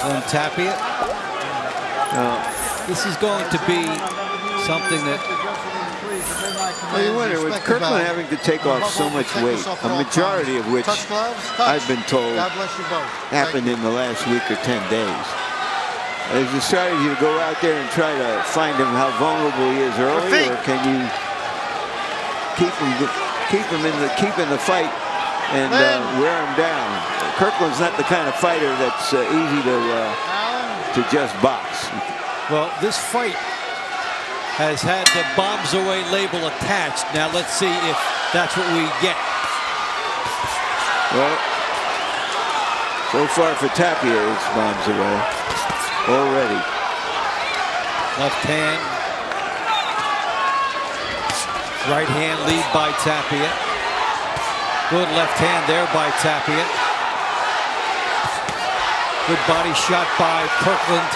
Kirkland Tapia. This is going to be something that... Well, you wonder, with Kirkland having to take off so much weight, a majority of which I've been told happened in the last week or 10 days. Is the strategy to go out there and try to find him how vulnerable he is early, or can you keep him in the fight and wear him down? Kirkland's not the kind of fighter that's easy to just box. Well, this fight has had the bombs away label attached. Now let's see if that's what we get. Well, so far for Tapia, it's bombs away already. Left hand. Right hand lead by Tapia. Good left hand there by Tapia. Good body shot by Kirkland.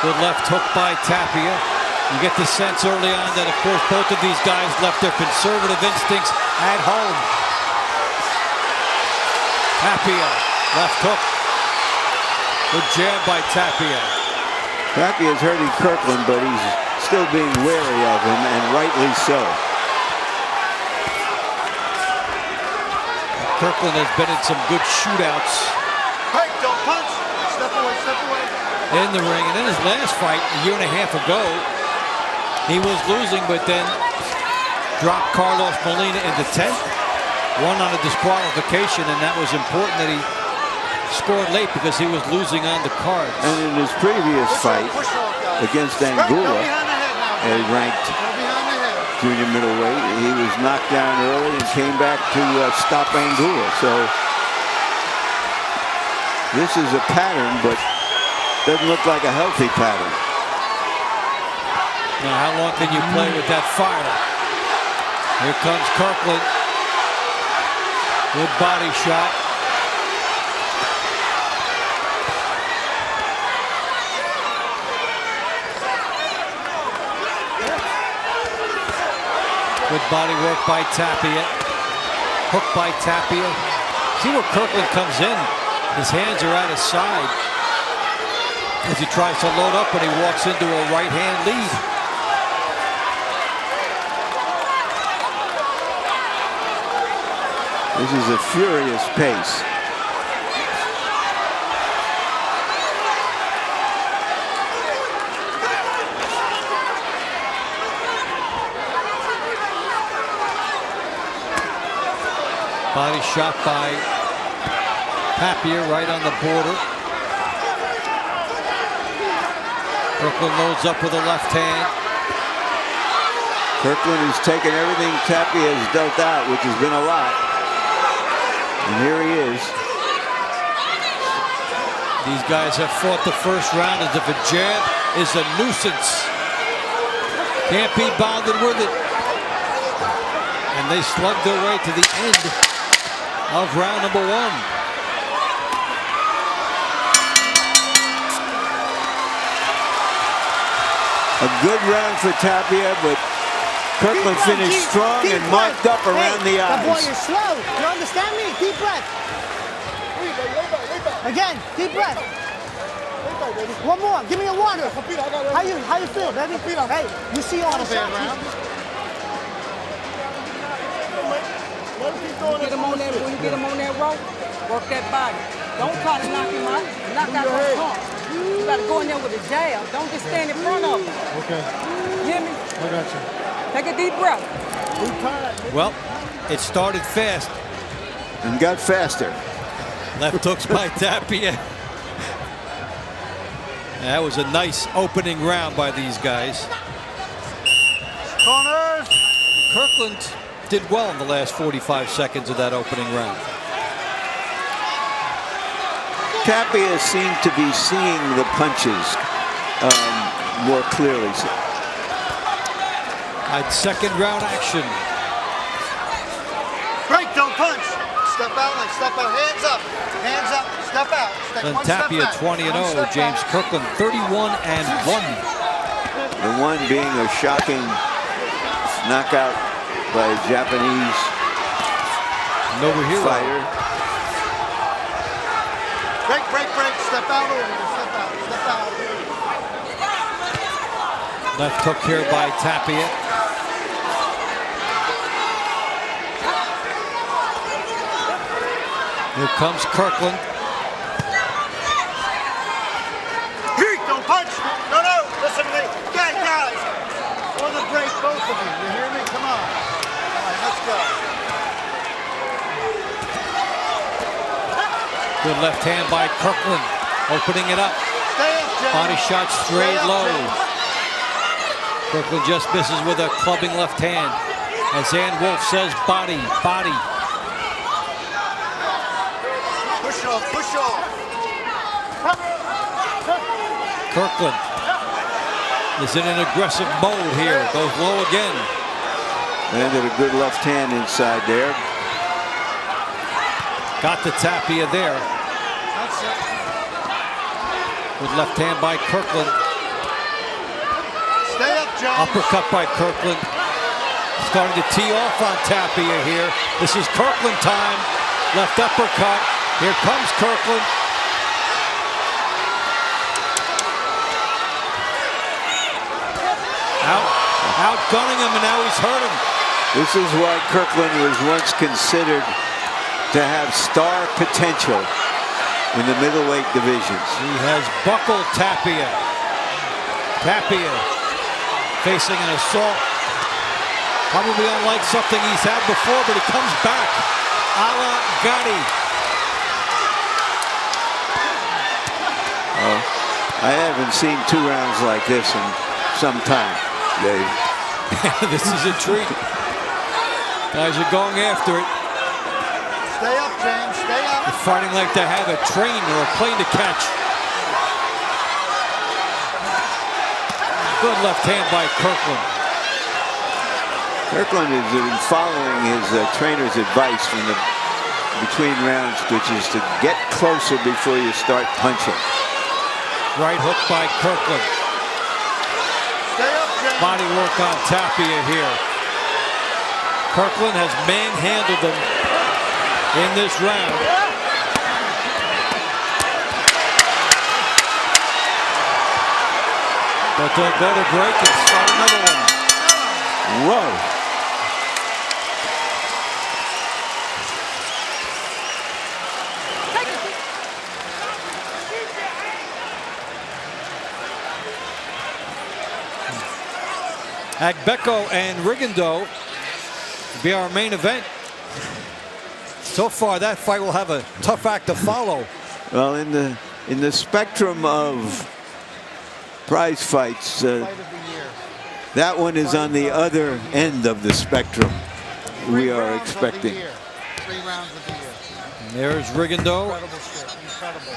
Good left hook by Tapia. You get the sense early on that, of course, both of these guys left their conservative instincts at home. Tapia, left hook. Good jab by Tapia. Tapia's hurting Kirkland, but he's still being wary of him, and rightly so. Kirkland has been in some good shootouts. Hey, don't punch. Step away, step away. In the ring, and in his last fight a year and a half ago, he was losing, but then dropped Carlos Molina in the 10th, won on a disqualification, and that was important that he scored late because he was losing on the cards. And in his previous fight against Anguilla, a ranked junior middleweight, he was knocked down early and came back to stop Anguilla. So this is a pattern, but doesn't look like a healthy pattern. Now, how long can you play with that fire? Here comes Kirkland. Good body shot. Good body work by Tapia. Hook by Tapia. See where Kirkland comes in. His hands are at his side as he tries to load up, and he walks into a right hand lead. This is a furious pace. Body shot by Tapia right on the border. Kirkland loads up with a left hand. Kirkland has taken everything Tapia has dealt out, which has been a lot. And here he is. These guys have fought the first round as if a jab is a nuisance. Can't be bounded with it. And they slug their way to the end of round number 1. A good round for Tapia, but Kirkland finished strong and marked up around the eyes. That boy is slow. You understand me? Deep breath. Again, deep breath. One more. Give me a water. How you feel, baby? Hey, you see all the shots. When you get him on that rope, work that body. Don't try to knock him out. Knock out those pumps. You got to go in there with a jab. Don't just stand in front of him. Okay. You hear me? I got you. Take a deep breath. Well, it started fast. And got faster. Left hooks by Tapia. That was a nice opening round by these guys. Corners. Kirkland did well in the last 45 seconds of that opening round. Tapia seemed to be seeing the punches more clearly. At second round action. Break, don't punch. Step out, like step out. Hands up. Hands up. Step out. Then Tapia 20-0. James Kirkland 31-1. The one being a shocking knockout by a Japanese Nobuhiro. fighter. Break, break, break. Step out over. Step out. Step out. Left hook here by Tapia. Here comes Kirkland. Don't punch. No, no. Listen to me. Guys. On the break, both of you. You hear me? Come on. All right, let's go. Good left hand by Kirkland. Opening it up. Stay up, James. Body shot straight Stay up, low. James. Kirkland just misses with a clubbing left hand. As Ann Wolf says, body, body. Push off, push off. Kirkland is in an aggressive mode here. Goes low again. Landed a good left hand inside there. Got the Tapia there. That's it. Good left hand by Kirkland. Stay up, James. Uppercut by Kirkland. Starting to tee off on Tapia here. This is Kirkland time. Left uppercut. Here comes Kirkland. Outgunning him, and now he's hurt him. This is why Kirkland was once considered to have star potential in the middleweight divisions. He has buckled Tapia. Tapia facing an assault. Probably unlike something he's had before, but he comes back. A la Gotti. I haven't seen 2 rounds like this in some time, Dave. This is a treat. Guys are going after it. Stay up, James. Stay up. They're fighting like they have a train or a plane to catch. Good left hand by Kirkland. Kirkland has been following his trainer's advice from the between rounds, which is to get closer before you start punching. Right hook by Kirkland. Stay up, James. Body work on Tapia here. Kirkland has manhandled him in this round. But they'll go to break and start another one. Whoa. Agbeko and Rigondeaux be our main event. So far, that fight will have a tough act to follow. Well, in the spectrum of prize fights, that one is on the other end of the spectrum. We are expecting. 3 rounds of the year. And there's Rigondeaux. Incredible shit. Incredible shit.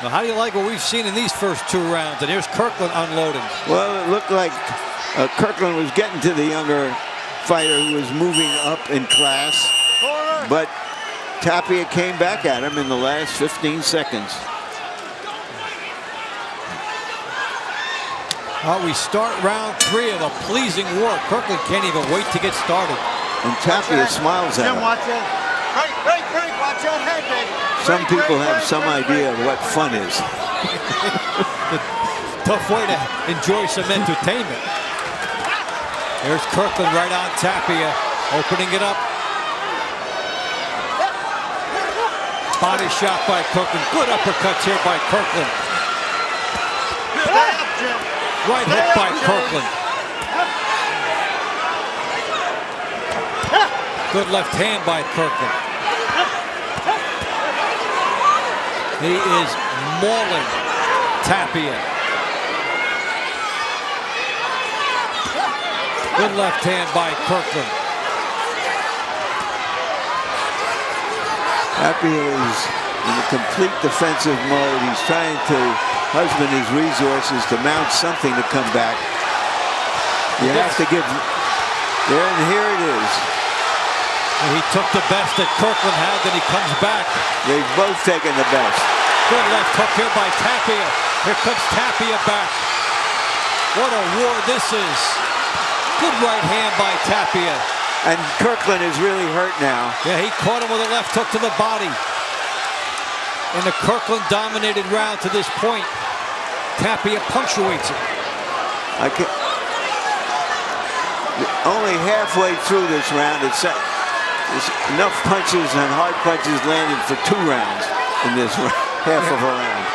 Now, how do you like what we've seen in these first 2 rounds? And here's Kirkland unloading. Well, it looked like Kirkland was getting to the younger fighter who was moving up in class, but Tapia came back at him in the last 15 seconds. We start round 3 of a pleasing war. Kirkland can't even wait to get started. And Tapia smiles at Jim, him. watch it. Break, break, break. Watch your head, baby. Some people have some idea of what fun is. Tough way to enjoy some entertainment. There's Kirkland right on Tapia, opening it up. Body shot by Kirkland. Good uppercuts here by Kirkland. Stay up, Jim. Right hook by Kirkland. Good left hand by Kirkland. He is mauling Tapia. Good left hand by Kirkland. Tapia is in a complete defensive mode. He's trying to husband his resources to mount something to come back. You have to give there, and here it is. And he took the best that Kirkland had, then he comes back. They've both taken the best. Good left hook here by Tapia. Here comes Tapia back. What a war this is. Good right hand by Tapia. And Kirkland is really hurt now. Yeah, he caught him with a left hook to the body. In the Kirkland-dominated round to this point, Tapia punctuates it. I can't. Only halfway through this round, there's enough punches and hard punches landed for 2 rounds in this half of a round.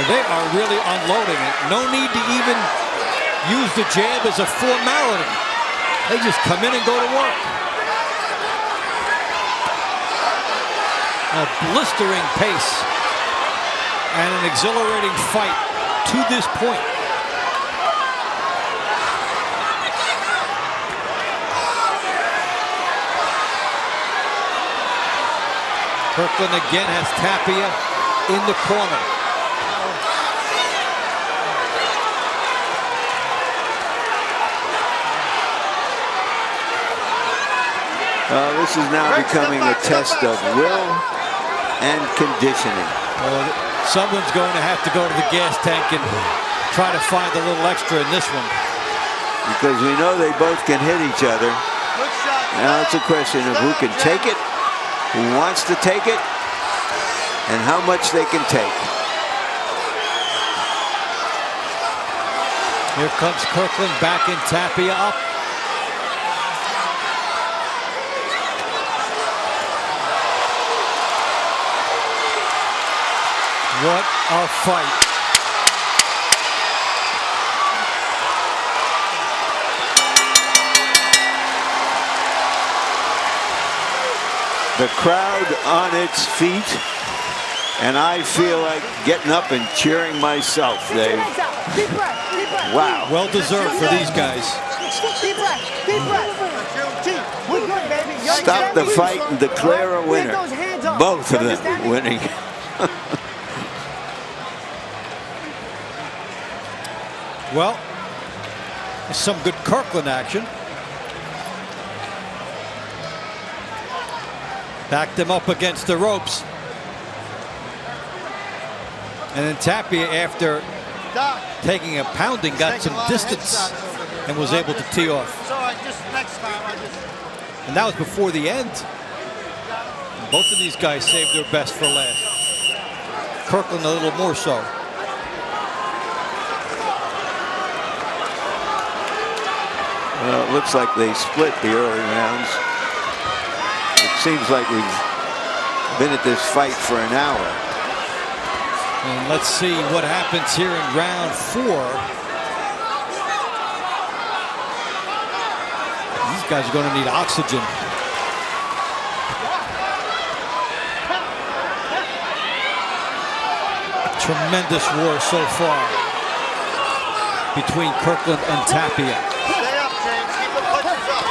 And they are really unloading it. No need to even use the jab as a formality. They just come in and go to work. A blistering pace and an exhilarating fight to this point. Kirkland again has Tapia in the corner. This is now becoming a test of will and conditioning. Well, someone's going to have to go to the gas tank and try to find a little extra in this one. Because we know they both can hit each other. Now it's a question of who can take it, who wants to take it, and how much they can take. Here comes Kirkland backing Tapia up. What a fight. The crowd on its feet, and I feel like getting up and cheering myself, Dave. Wow. Well deserved for these guys. Deep breath. Deep breath. We're good, baby. Stop the fight and declare a winner. Both of them winning. Well, some good Kirkland action. Backed him up against the ropes. And then Tapia, after taking a pounding, got some distance and was able to tee off. And that was before the end. And both of these guys saved their best for last. Kirkland a little more so. Well, it looks like they split the early rounds. It seems like we've been at this fight for an hour. And let's see what happens here in round 4. These guys are going to need oxygen. Tremendous war so far between Kirkland and Tapia. Stay up, James. Keep the punches up.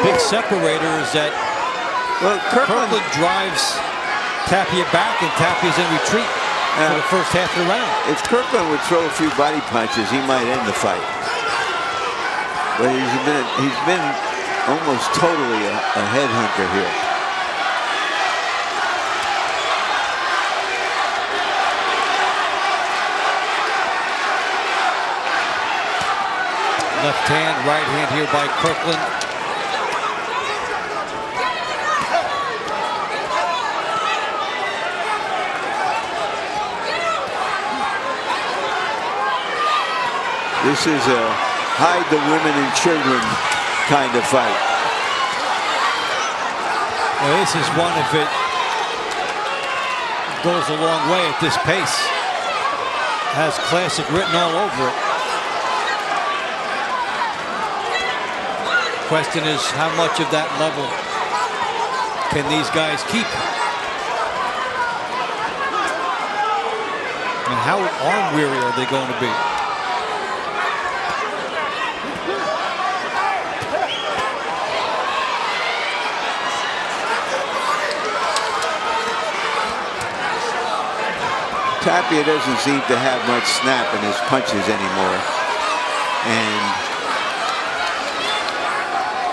Big separator is that Kirkland drives Tapia back and Tapia's in retreat for the first half of the round. If Kirkland would throw a few body punches, he might end the fight. But he's been almost totally a headhunter here. Left hand, right hand here by Kirkland. This is a hide the women and children kind of fight. Well, this is one of it. Goes a long way at this pace. Has classic written all over it. Question is, how much of that level can these guys keep? And how arm weary are they going to be? Tapia doesn't seem to have much snap in his punches anymore. And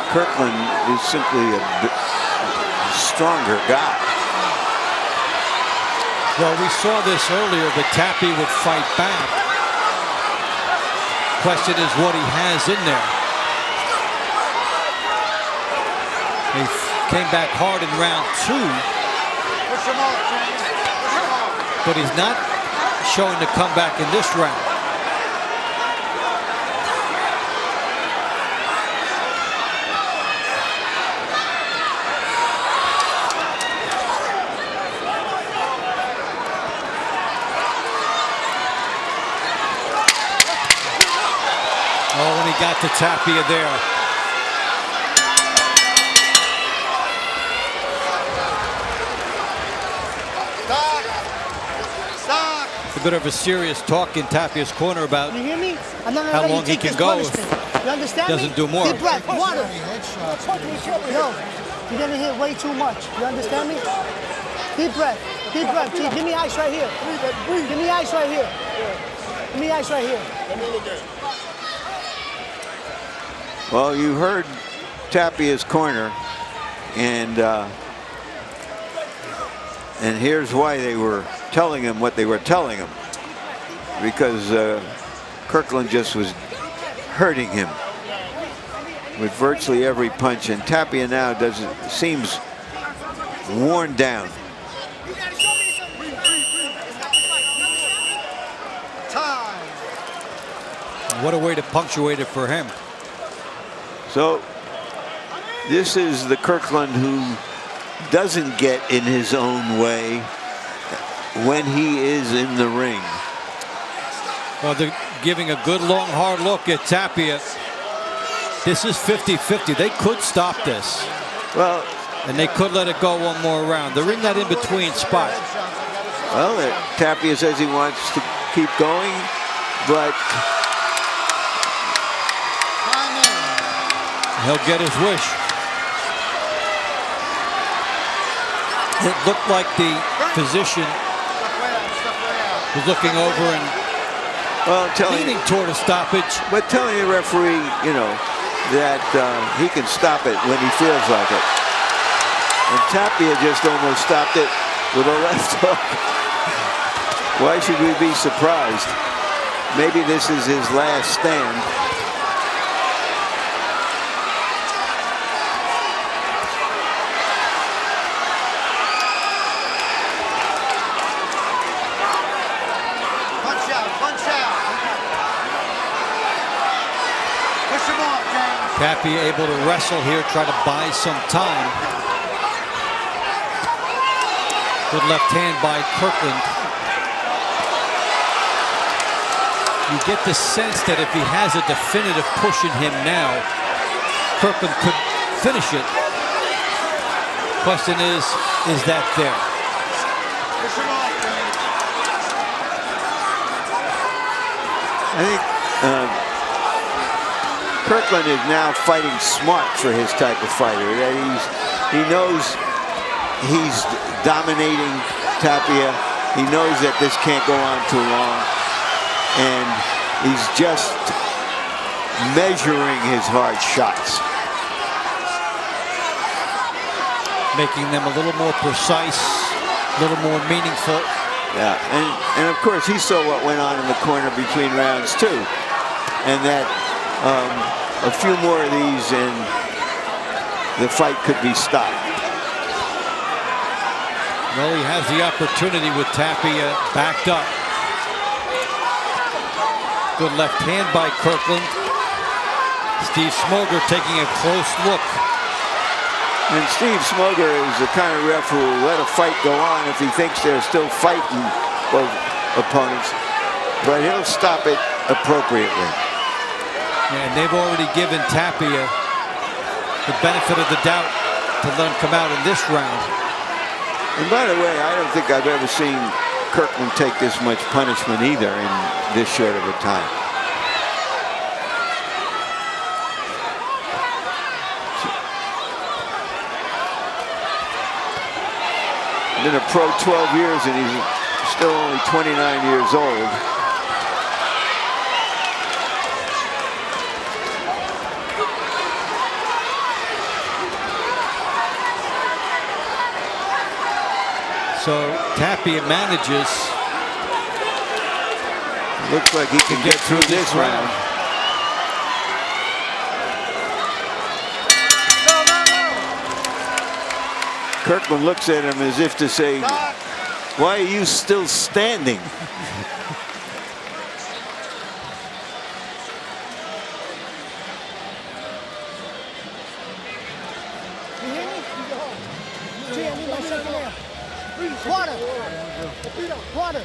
Kirkland is simply a stronger guy. Well, we saw this earlier, but Tapia would fight back. Question is what he has in there. He came back hard in round 2. Push him off, James. Push him off. But he's not showing the comeback in this round. Oh, when he got to Tapia there. A bit of a serious talk in Tapia's corner about You hear me? I'm not how gonna let long you he take can this go if punishment. You understand doesn't me? do more. Deep breath, water. No, you're gonna hit way too much. You understand me? Deep breath, deep breath. G, give me ice right here. Give me ice right here. Give me ice right here. Well, you heard Tapia's corner, and here's why they were telling him what they were telling him, because Kirkland just was hurting him with virtually every punch, and Tapia now seems worn down. Time. What a way to punctuate it for him. So this is the Kirkland who doesn't get in his own way when he is in the ring. Well, they're giving a good long hard look at Tapia. This is 50-50. They could stop this. Well, And they could let it go one more round. They're in that in-between spot. well, Tapia says he wants to keep going, but He'll get his wish. It looked like the physician was looking over and well, leaning toward a stoppage. but telling the referee, you know, that he can stop it when he feels like it. And Tapia just almost stopped it with a left hook. Why should we be surprised? Maybe this is his last stand. Punch out, punch out. Push him off, James. Tapia able to wrestle here, try to buy some time. Good left hand by Kirkland. You get the sense that if he has a definitive push in him now, Kirkland could finish it. Question is that there? Push him off, James. I think Kirkland is now fighting smart for his type of fighter. That he knows he's dominating Tapia. He knows that this can't go on too long. And he's just measuring his hard shots. Making them a little more precise, a little more meaningful. Yeah, and of course he saw what went on in the corner between rounds too. And that a few more of these and the fight could be stopped. Well, he has the opportunity with Tapia backed up. Good left hand by Kirkland. Steve Smoger taking a close look. And Steve Smoger is the kind of ref who will let a fight go on if he thinks they're still fighting both opponents. But he'll stop it appropriately. And they've already given Tapia the benefit of the doubt to let him come out in this round. And by the way, I don't think I've ever seen Kirkland take this much punishment either in this short of a time. Been a pro 12 years and he's still only 29 years old. So Tapia manages. Looks like he can get through this round. Kirkland looks at him as if to say, why are you still standing? You hear me? Gee, I need my second air. Water. Water.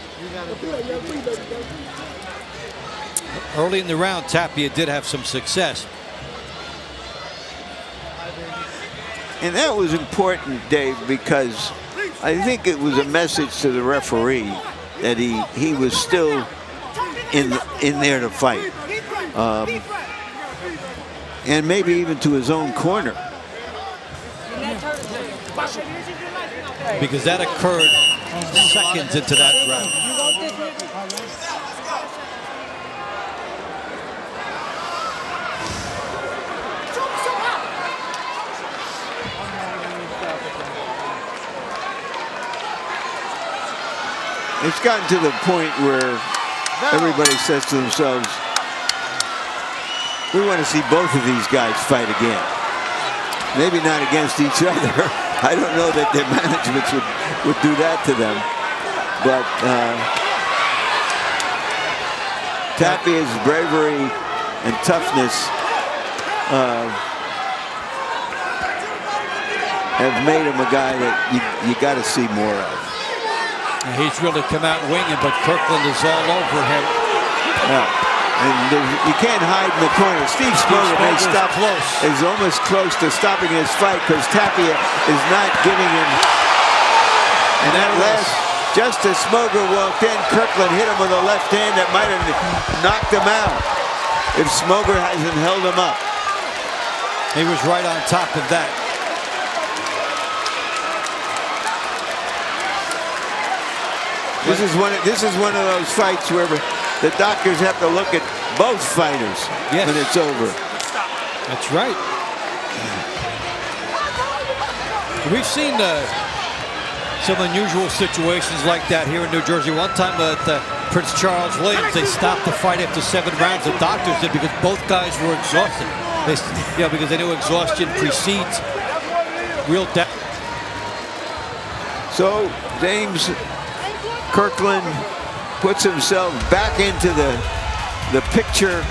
Early in the round, Tapia did have some success. And that was important, Dave, because I think it was a message to the referee that he was still in there to fight, and maybe even to his own corner. Because that occurred seconds into that round. It's gotten to the point where everybody says to themselves, we want to see both of these guys fight again. Maybe not against each other. I don't know that their managements would do that to them. But Tapia's bravery and toughness have made him a guy that you got to see more of. And he's really come out winging, but Kirkland is all over him. Yeah. And you can't hide in the corner. Steve Smoger may stop close. Is almost close to stopping his fight because Tapia is not giving him. And that last, just as Smoger walked in, Kirkland hit him with a left hand that might have knocked him out if Smoger hasn't held him up. He was right on top of that. This is one of those fights where the doctors have to look at both fighters when it's over. That's right. We've seen some unusual situations like that here in New Jersey. One time at Prince Charles Williams, they stopped the fight after 7 rounds. The doctors did because both guys were exhausted. Because they knew exhaustion precedes real death. So James Kirkland puts himself back into the picture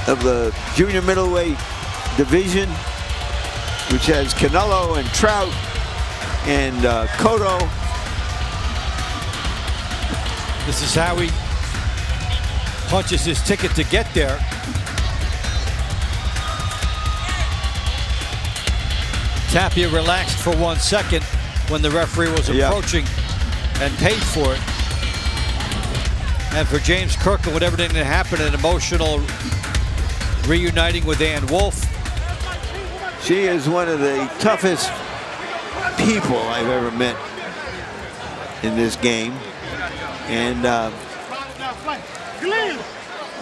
of the junior middleweight division, which has Canelo and Trout and Cotto. This is how he punches his ticket to get there. Tapia relaxed for 1 second when the referee was approaching and paid for it. And for James Kirkland, with everything that happened, an emotional reuniting with Ann Wolfe. She is one of the toughest people I've ever met in this game. And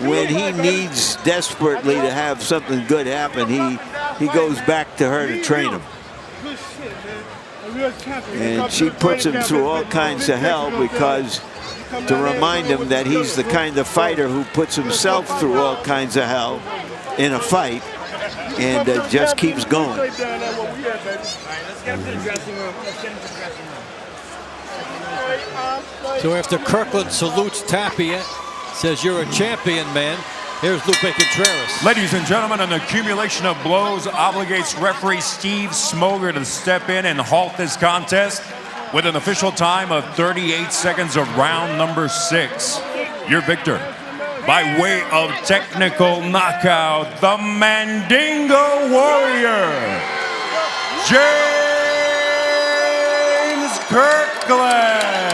when he needs desperately to have something good happen, he goes back to her to train him. And she puts him through all kinds of hell because to remind him that he's the kind of fighter who puts himself through all kinds of hell in a fight and just keeps going. So after Kirkland salutes Tapia, says, "You're a champion, man," here's Lupe Contreras. Ladies and gentlemen, an accumulation of blows obligates referee Steve Smoger to step in and halt this contest with an official time of 38 seconds of round number 6. Your victor, by way of technical knockout, the Mandingo Warrior, James Kirkland.